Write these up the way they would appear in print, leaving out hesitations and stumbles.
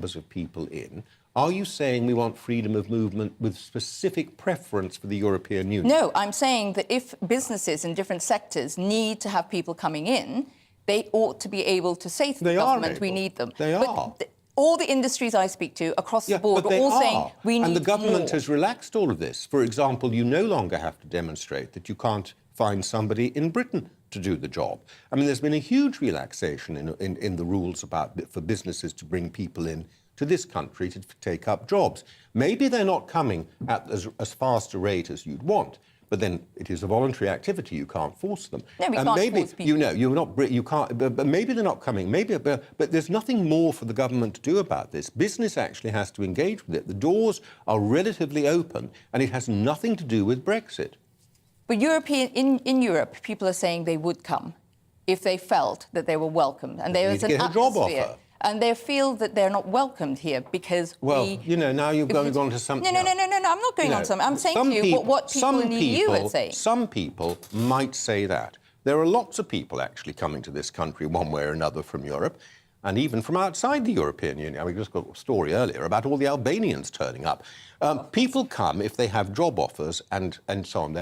numbers of people in. Are you saying we want freedom of movement with specific preference for the European Union? No, I'm saying that if businesses in different sectors need to have people coming in, they ought to be able to say to the government, we need them. They are. All the industries I speak to across the board are all saying we need more. And the government has relaxed all of this. For example, you no longer have to demonstrate that you can't find somebody in Britain to do the job. I mean, there's been a huge relaxation in the rules for businesses to bring people in to this country to take up jobs. Maybe they're not coming at as fast a rate as you'd want, but then it is a voluntary activity. You can't force them. No, we can't force people. You can't. But maybe they're not coming. But there's nothing more for the government to do about this. Business actually has to engage with it. The doors are relatively open, and it has nothing to do with Brexit. But in Europe, people are saying they would come if they felt that they were welcomed, and there is an atmosphere. Job offer. And they feel that they're not welcomed here because now you're going on to something No, I'm not going on to something. I'm saying to you what people in the EU are saying. Some people might say that. There are lots of people actually coming to this country one way or another from Europe, and even from outside the European Union. We just got a story earlier about all the Albanians turning up. People come if they have job offers and so on.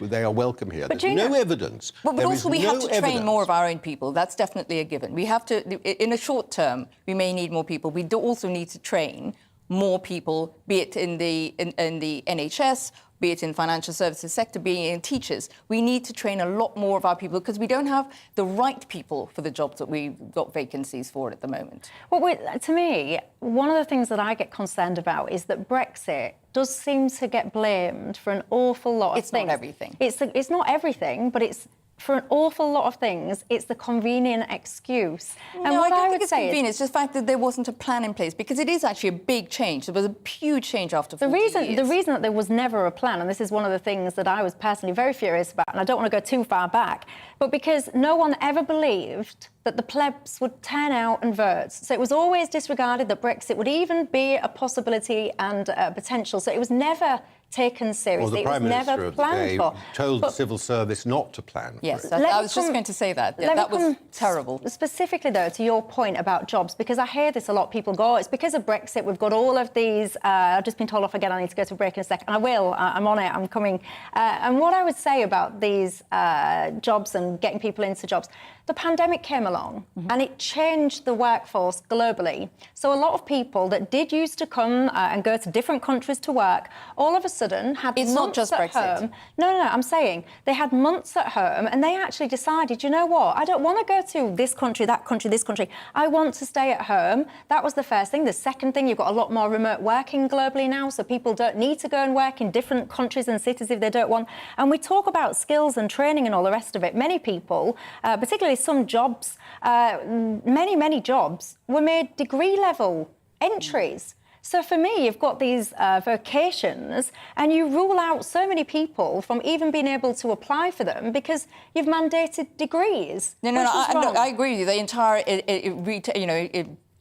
They are welcome here. There's no evidence. But also we have to train more of our own people. That's definitely a given. We have to, in a short term, we may need more people. We do also need to train more people, be it in the NHS, be it in financial services sector, be it in teachers. We need to train a lot more of our people because we don't have the right people for the jobs that we've got vacancies for at the moment. Well, to me, one of the things that I get concerned about is that Brexit does seem to get blamed for an awful lot of things. It's not everything. It's not everything, but it's for an awful lot of things, it's the convenient excuse. And no, I don't think it's convenient. It's just the fact that there wasn't a plan in place, because it is actually a big change. There was a huge change after 40 years. The reason that there was never a plan, and this is one of the things that I was personally very furious about, and I don't want to go too far back, but because no one ever believed that the plebs would turn out and vote. So it was always disregarded that Brexit would even be a possibility and a potential. So it was never taken seriously. Well, the Prime Minister of the day told the civil service not to plan. Yes, I was just going to say that. Yeah, that was terrible. Specifically, though, to your point about jobs, because I hear this a lot. People go, it's because of Brexit. We've got all of these. I've just been told off again. I need to go to a break in a second. I will. I'm on it. I'm coming. And what I would say about these jobs and getting people into jobs, the pandemic came along and it changed the workforce globally. So a lot of people that did used to come and go to different countries to work, all of a sudden had months not just at Brexit. home. No, I'm saying they had months at home and they actually decided, you know what, I don't want to go to this country, that country, this country. I want to stay at home. That was the first thing. The second thing, you've got a lot more remote working globally now, so people don't need to go and work in different countries and cities if they don't want. And we talk about skills and training and all the rest of it. Many people, particularly some jobs, many jobs were made degree-level entries. So for me, you've got these vocations and you rule out so many people from even being able to apply for them because you've mandated degrees. No, I agree with you. The entire,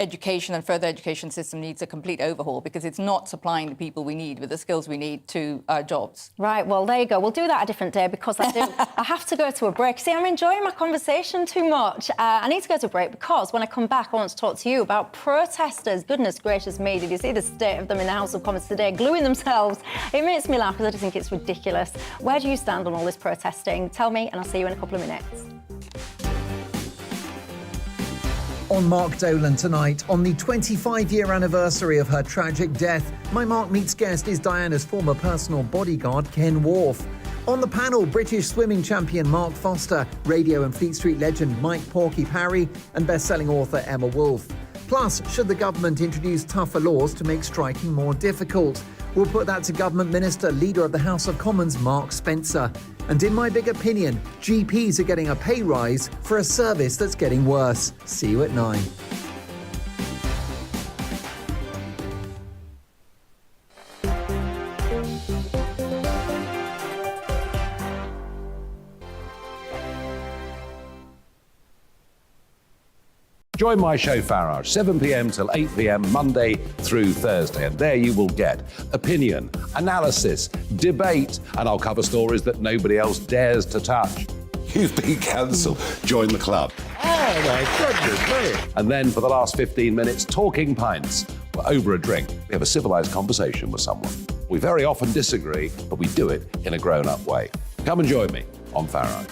education and further education system needs a complete overhaul because it's not supplying the people we need with the skills we need to our jobs. Right, well, there you go. We'll do that a different day because I have to go to a break. See, I'm enjoying my conversation too much. I need to go to a break because when I come back, I want to talk to you about protesters. Goodness gracious me, did you see the state of them in the House of Commons today, gluing themselves? It makes me laugh because I just think it's ridiculous. Where do you stand on all this protesting? Tell me, and I'll see you in a couple of minutes. On Mark Dolan tonight, on the 25-year anniversary of her tragic death, my Mark Meets guest is Diana's former personal bodyguard, Ken Wharf. On the panel, British swimming champion Mark Foster, radio and Fleet Street legend Mike Porky Parry, and best-selling author Emma Wolfe. Plus, should the government introduce tougher laws to make striking more difficult? We'll put that to Government Minister, Leader of the House of Commons, Mark Spencer. And in my big opinion, GPs are getting a pay rise for a service that's getting worse. See you at 9. Join my show Farage, 7 p.m. till 8 p.m. Monday through Thursday. And there you will get opinion, analysis, debate, and I'll cover stories that nobody else dares to touch. You've been cancelled. Join the club. Oh, my goodness me. And then for the last 15 minutes, Talking Pints over a drink, we have a civilised conversation with someone. We very often disagree, but we do it in a grown-up way. Come and join me on Farage.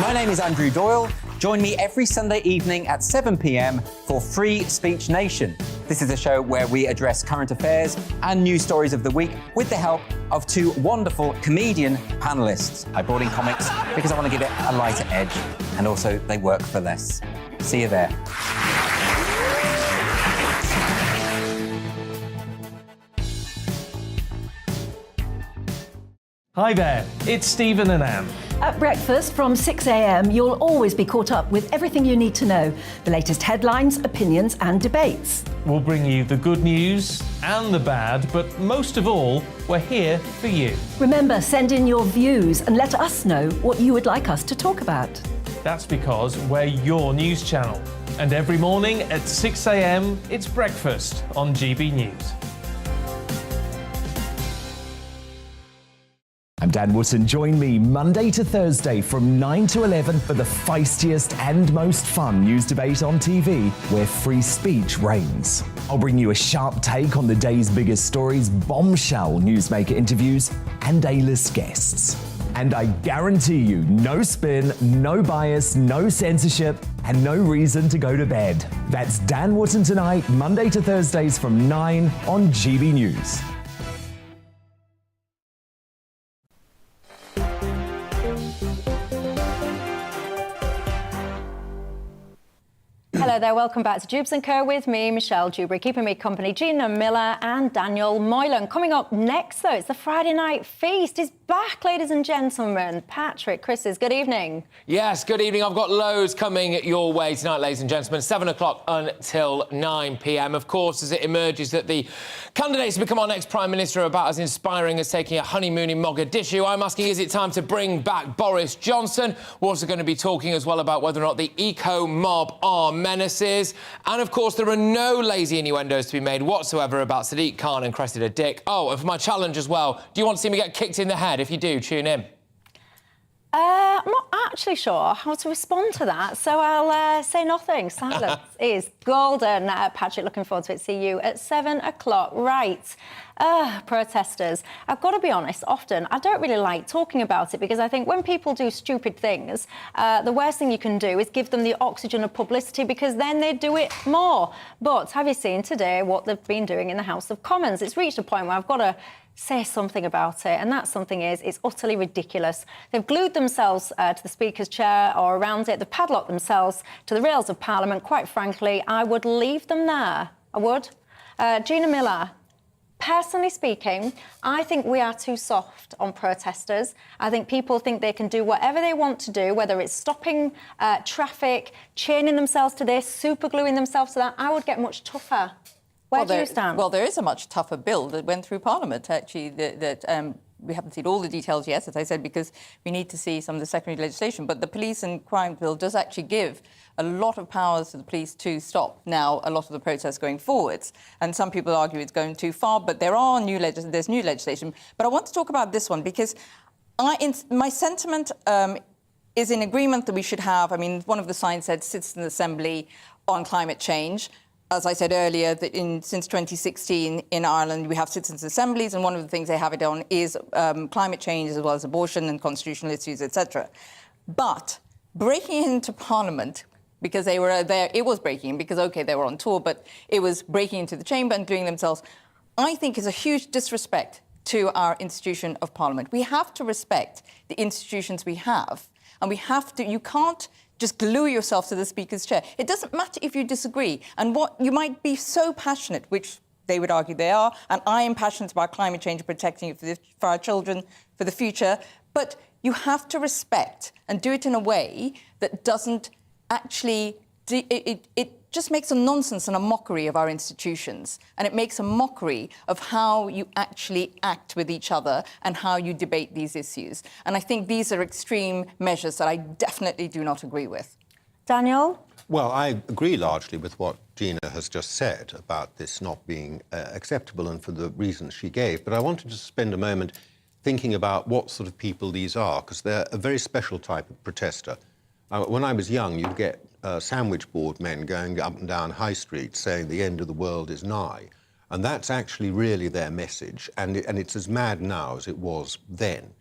My name is Andrew Doyle. Join me every Sunday evening at 7 p.m. for Free Speech Nation. This is a show where we address current affairs and news stories of the week with the help of two wonderful comedian panellists. I brought in comics because I want to give it a lighter edge, and also they work for less. See you there. Hi there, it's Stephen and Anne. At breakfast from 6 a.m, you'll always be caught up with everything you need to know, the latest headlines, opinions and debates. We'll bring you the good news and the bad, but most of all, we're here for you. Remember, send in your views and let us know what you would like us to talk about. That's because we're your news channel. And every morning at 6 a.m, it's breakfast on GB News. I'm Dan Wootton. Join me Monday to Thursday from 9 to 11 for the feistiest and most fun news debate on TV, where free speech reigns. I'll bring you a sharp take on the day's biggest stories, bombshell newsmaker interviews, and A-list guests. And I guarantee you, no spin, no bias, no censorship, and no reason to go to bed. That's Dan Wootton Tonight, Monday to Thursdays from 9 on GB News. Hello there, welcome back to Dewbs & Co with me, Michelle Dewberry, keeping me company, Gina Miller and Daniel Moylan. Coming up next, though, it's the Friday Night Feast. It's back, ladies and gentlemen. Patrick, Chris's, good evening. Yes, good evening. I've got loads coming your way tonight, ladies and gentlemen. 7 o'clock until 9 p.m. Of course, as it emerges that the candidates to become our next Prime Minister are about as inspiring as taking a honeymoon in Mogadishu, I'm asking, is it time to bring back Boris Johnson? We're also going to be talking as well about whether or not the eco-mob are menaces. And, of course, there are no lazy innuendos to be made whatsoever about Sadiq Khan and Cressida Dick. Oh, and for my challenge as well, do you want to see me get kicked in the head? If you do, tune in. I'm not actually sure how to respond to that, so I'll say nothing. Silence is golden. Patrick, looking forward to it. See you at 7 o'clock. Right. Protesters. I've got to be honest, often I don't really like talking about it because I think when people do stupid things, the worst thing you can do is give them the oxygen of publicity because then they do it more. But have you seen today what they've been doing in the House of Commons? It's reached a point where I've got to say something about it, and that something is it's utterly ridiculous. They've glued themselves to the Speaker's chair or around it. They've padlocked themselves to the rails of Parliament. Quite frankly, I would leave them there. I would. Gina Miller, personally speaking, I think we are too soft on protesters. I think people think they can do whatever they want to do, whether it's stopping traffic, chaining themselves to this, supergluing themselves to that. I would get much tougher. Where do you stand? Well, there is a much tougher bill that went through Parliament, actually, that we haven't seen all the details yet, as I said, because we need to see some of the secondary legislation. But the police and crime bill does actually give a lot of powers to the police to stop now a lot of the protests going forwards. And some people argue it's going too far, but there's new legislation. But I want to talk about this one because my sentiment is in agreement that we should have, I mean, one of the signs said Citizen Assembly on climate change. As I said earlier, that since 2016 in Ireland, we have citizens' assemblies, and one of the things they have it on is climate change, as well as abortion and constitutional issues, etc. But breaking into Parliament, because they were there, it was breaking, because, OK, they were on tour, but it was breaking into the chamber and doing themselves, I think is a huge disrespect to our institution of Parliament. We have to respect the institutions we have, and we have to, you can't just glue yourself to the Speaker's chair. It doesn't matter if you disagree. And what you might be so passionate, which they would argue they are, and I am passionate about climate change and protecting it for our children, for the future, but you have to respect and do it in a way that doesn't actually... It just makes a nonsense and a mockery of our institutions, and it makes a mockery of how you actually act with each other and how you debate these issues. And I think these are extreme measures that I definitely do not agree with. Daniel? Well, I agree largely with what Gina has just said about this not being acceptable and for the reasons she gave. But I wanted to spend a moment thinking about what sort of people these are, because they're a very special type of protester. When I was young, you'd get sandwich board men going up and down High Street saying the end of the world is nigh. And that's actually really their message. And it's as mad now as it was then.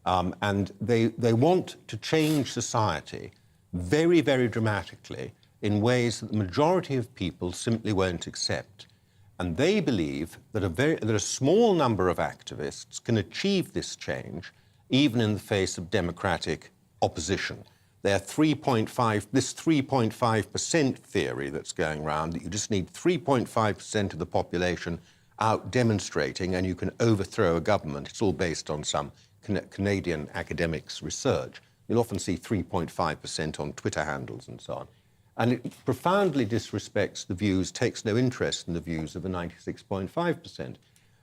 And they want to change society very, very dramatically in ways that the majority of people simply won't accept. And they believe that a small number of activists can achieve this change even in the face of democratic opposition. This 3.5% theory that's going around, that you just need 3.5% of the population out demonstrating and you can overthrow a government. It's all based on some Canadian academics' research. You'll often see 3.5% on Twitter handles and so on. And it profoundly disrespects the views, takes no interest in the views of the 96.5%.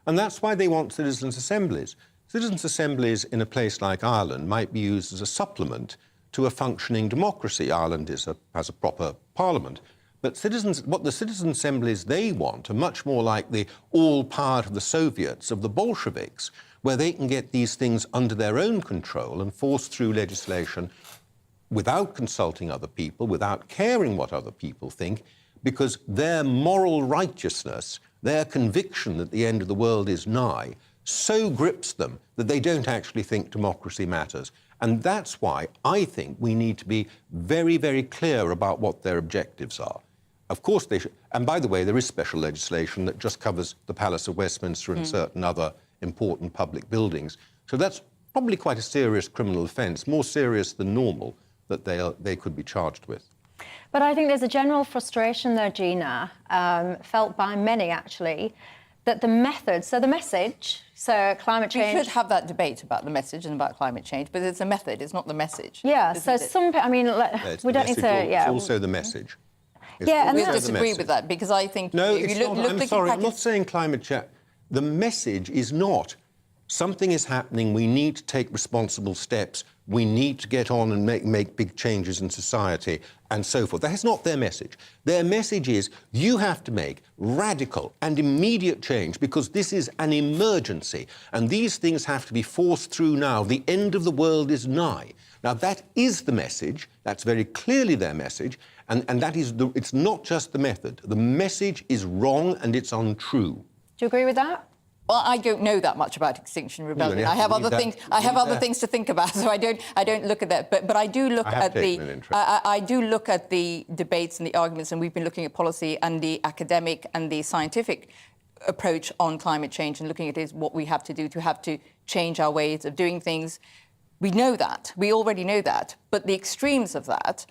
And that's why they want citizens' assemblies. Citizens' assemblies in a place like Ireland might be used as a supplement to a functioning democracy. Ireland has a proper parliament. But what the citizen assemblies they want are much more like the all part of the Soviets, of the Bolsheviks, where they can get these things under their own control and force through legislation without consulting other people, without caring what other people think, because their moral righteousness, their conviction that the end of the world is nigh, so grips them that they don't actually think democracy matters. And that's why I think we need to be very, very clear about what their objectives are. Of course they should. And by the way, there is special legislation that just covers the Palace of Westminster and certain other important public buildings. So that's probably quite a serious criminal offence, more serious than normal, that they could be charged with. But I think there's a general frustration there, Gina, felt by many actually, that the method, so the message, so climate change... We should have that debate about the message and about climate change, but it's a method, it's not the message. Yeah, so some... I mean, we don't need to... Yeah. It's also the message. Yeah, and we disagree with that, because I think... No, it's not. I'm sorry, I'm not saying climate change. The message is not something is happening, we need to take responsible steps, we need to get on and make big changes in society, and so forth. That is not their message. Their message is you have to make radical and immediate change because this is an emergency, and these things have to be forced through now. The end of the world is nigh. Now, that is the message. That's very clearly their message, and that is it's not just the method. The message is wrong and it's untrue. Do you agree with that? Well, I don't know that much about Extinction Rebellion. I have other things. I have other things to think about, so I don't look at that. But I do look at the. I do look at the debates and the arguments, and we've been looking at policy and the academic and the scientific approach on climate change, and looking at is what we have to change our ways of doing things. We know that. We already know that. But the extremes of that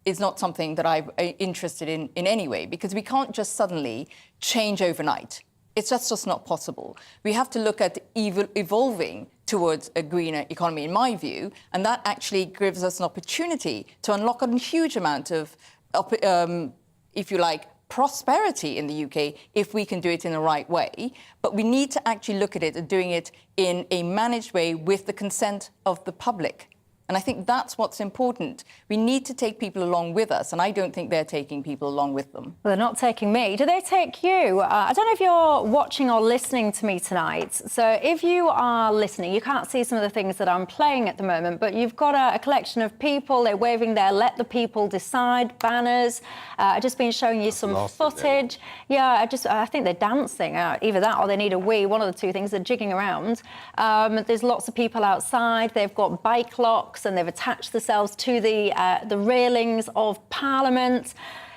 is not something that I'm interested in any way, because we can't just suddenly change overnight. It's just not possible. We have to look at evolving towards a greener economy, in my view, and that actually gives us an opportunity to unlock a huge amount of, if you like, prosperity in the UK if we can do it in the right way. But we need to actually look at it and doing it in a managed way with the consent of the public. And I think that's what's important. We need to take people along with us, and I don't think they're taking people along with them. Well, they're not taking me. Do they take you? I don't know if you're watching or listening to me tonight. So if you are listening, you can't see some of the things that I'm playing at the moment, but you've got a collection of people. They're waving their "Let the People Decide" banners. I've just been showing you some footage. Yeah, I think they're dancing. Either that or they need a wee. One of the two things. They're jigging around. There's lots of people outside. They've got bike locks, and they've attached themselves to the railings of Parliament.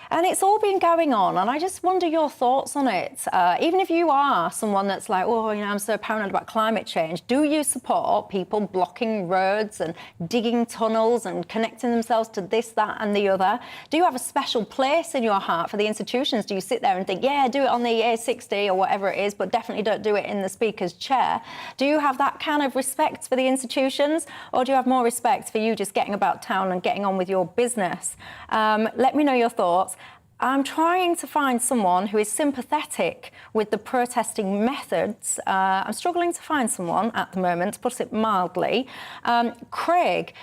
And it's all been going on, and I just wonder your thoughts on it. Even if you are someone that's like, oh, you know, I'm so paranoid about climate change, do you support people blocking roads and digging tunnels and connecting themselves to this, that and the other? Do you have a special place in your heart for the institutions? Do you sit there and think, yeah, do it on the A60 or whatever it is, but definitely don't do it in the Speaker's chair? Do you have that kind of respect for the institutions, or do you have more respect for you just getting about town and getting on with your business? Let me know your thoughts. I'm trying to find someone who is sympathetic with the protesting methods. I'm struggling to find someone at the moment, to put it mildly. Craig,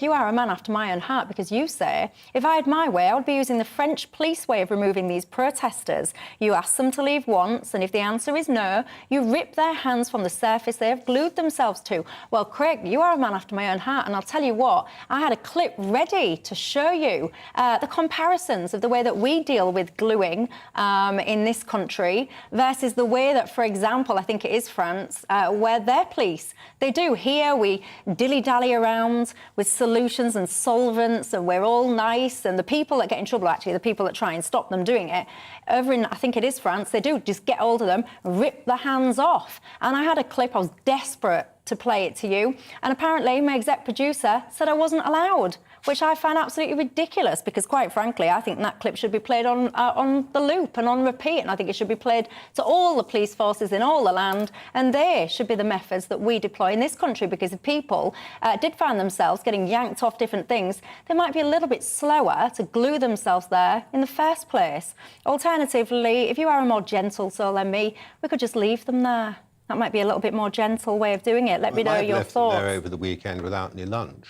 you are a man after my own heart, because you say, if I had my way, I would be using the French police way of removing these protesters. You ask them to leave once, and if the answer is no, you rip their hands from the surface they have glued themselves to. Well, Craig, you are a man after my own heart, and I'll tell you what, I had a clip ready to show you the comparisons of the way that we deal with gluing in this country versus the way that, for example, I think it is France, where their police, they do. Here we dilly-dally around with solutions and solvents, and we're all nice, and the people that get in trouble, actually, the people that try and stop them doing it, over in, I think it is France, they do just get hold of them, rip the hands off. And I had a clip, I was desperate to play it to you, and apparently my exec producer said I wasn't allowed, which I find absolutely ridiculous, because quite frankly I think that clip should be played on the loop and on repeat, and I think it should be played to all the police forces in all the land, and they should be the methods that we deploy in this country, because if people did find themselves getting yanked off different things, they might be a little bit slower to glue themselves there in the first place. Alternatively, if you are a more gentle soul than me, we could just leave them there. That might be a little bit more gentle way of doing it. Let me know your thoughts. There over the weekend without any lunch.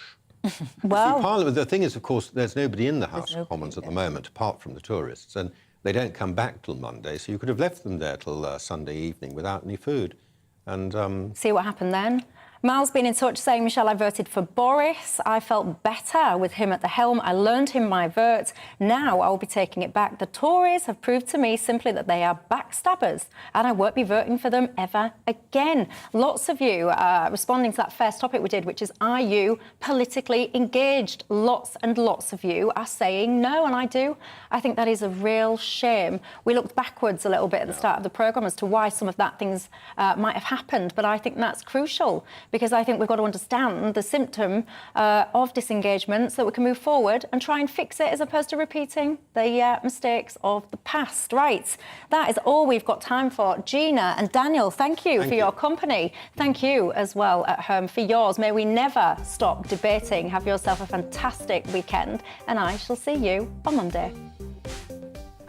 Well, Parliament, the thing is, of course, there's nobody in the House of Commons at the moment, apart from the tourists, and they don't come back till Monday, so you could have left them there till Sunday evening without any food. And see what happened then. Mal's been in touch saying, Michelle, I voted for Boris. I felt better with him at the helm. I loaned him my vote. Now I will be taking it back. The Tories have proved to me simply that they are backstabbers, and I won't be voting for them ever again. Lots of you responding to that first topic we did, which is, are you politically engaged? Lots and lots of you are saying no, and I do. I think that is a real shame. We looked backwards a little bit at the start of the programme as to why some of that things might have happened, but I think that's crucial, because I think we've got to understand the symptom of disengagement so that we can move forward and try and fix it, as opposed to repeating the mistakes of the past. Right, that is all we've got time for. Gina and Daniel, thank you for your company. Thank you as well at home for yours. May we never stop debating. Have yourself a fantastic weekend, and I shall see you on Monday.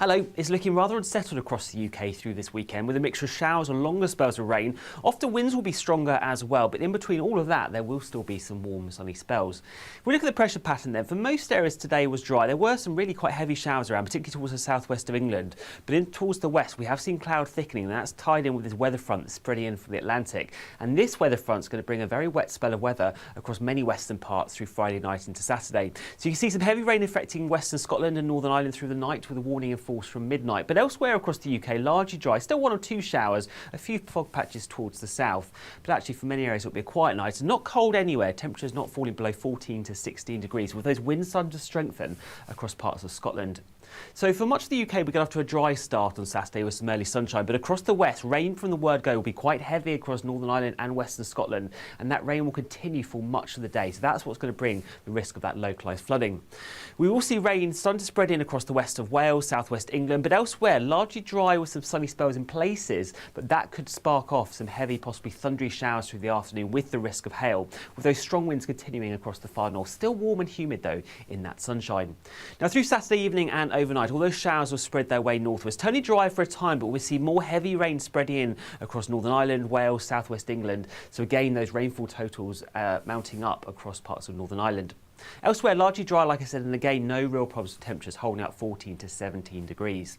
Hello, it's looking rather unsettled across the UK through this weekend, with a mixture of showers and longer spells of rain. Often winds will be stronger as well, but in between all of that, there will still be some warm, sunny spells. If we look at the pressure pattern then, for most areas today was dry. There were some really quite heavy showers around, particularly towards the southwest of England. But in towards the west, we have seen cloud thickening, and that's tied in with this weather front that's spreading in from the Atlantic. And this weather front's going to bring a very wet spell of weather across many western parts through Friday night into Saturday. So you can see some heavy rain affecting western Scotland and Northern Ireland through the night, with a warning in force from midnight. But elsewhere across the UK, largely dry. Still one or two showers, a few fog patches towards the south. But actually for many areas it'll be a quiet night. Not cold anywhere. Temperatures not falling below 14 to 16 degrees, with those winds starting to strengthen across parts of Scotland. So for much of the UK, we get off to a dry start on Saturday with some early sunshine, but across the west, rain from the word go will be quite heavy across Northern Ireland and Western Scotland, and that rain will continue for much of the day. So that's what's going to bring the risk of that localised flooding. We will see rain starting to spread in across the west of Wales, southwest England, but elsewhere, largely dry with some sunny spells in places, but that could spark off some heavy, possibly thundery showers through the afternoon with the risk of hail, with those strong winds continuing across the far north. Still warm and humid, though, in that sunshine. Now, through Saturday evening and overnight, all those showers will spread their way northwards. It's only dry for a time, but we'll see more heavy rain spreading in across Northern Ireland, Wales, southwest England. So again, those rainfall totals mounting up across parts of Northern Ireland. Elsewhere, largely dry, like I said, and again, no real problems with temperatures holding out 14 to 17 degrees.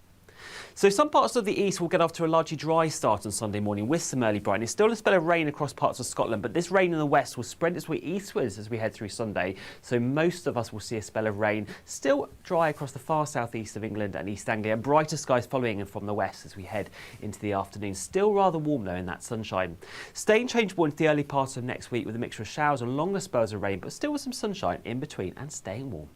So some parts of the east will get off to a largely dry start on Sunday morning with some early brightness. Still a spell of rain across parts of Scotland, but this rain in the west will spread its way eastwards as we head through Sunday. So most of us will see a spell of rain. Still dry across the far southeast of England and East Anglia. Brighter skies following and from the west as we head into the afternoon. Still rather warm though in that sunshine. Staying changeable into the early parts of next week with a mixture of showers and longer spells of rain, but still with some sunshine in between and staying warm.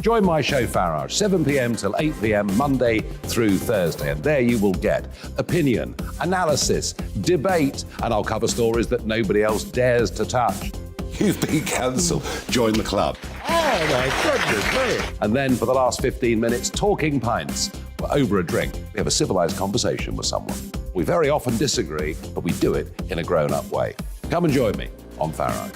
Join my show Farage, 7 p.m. till 8 p.m. Monday through Thursday, and there you will get opinion, analysis, debate, and I'll cover stories that nobody else dares to touch. You've been cancelled. Join the club. Oh my goodness me! And then for the last 15 minutes, talking pints. We're over a drink. We have a civilised conversation with someone. We very often disagree, but we do it in a grown-up way. Come and join me on Farrow.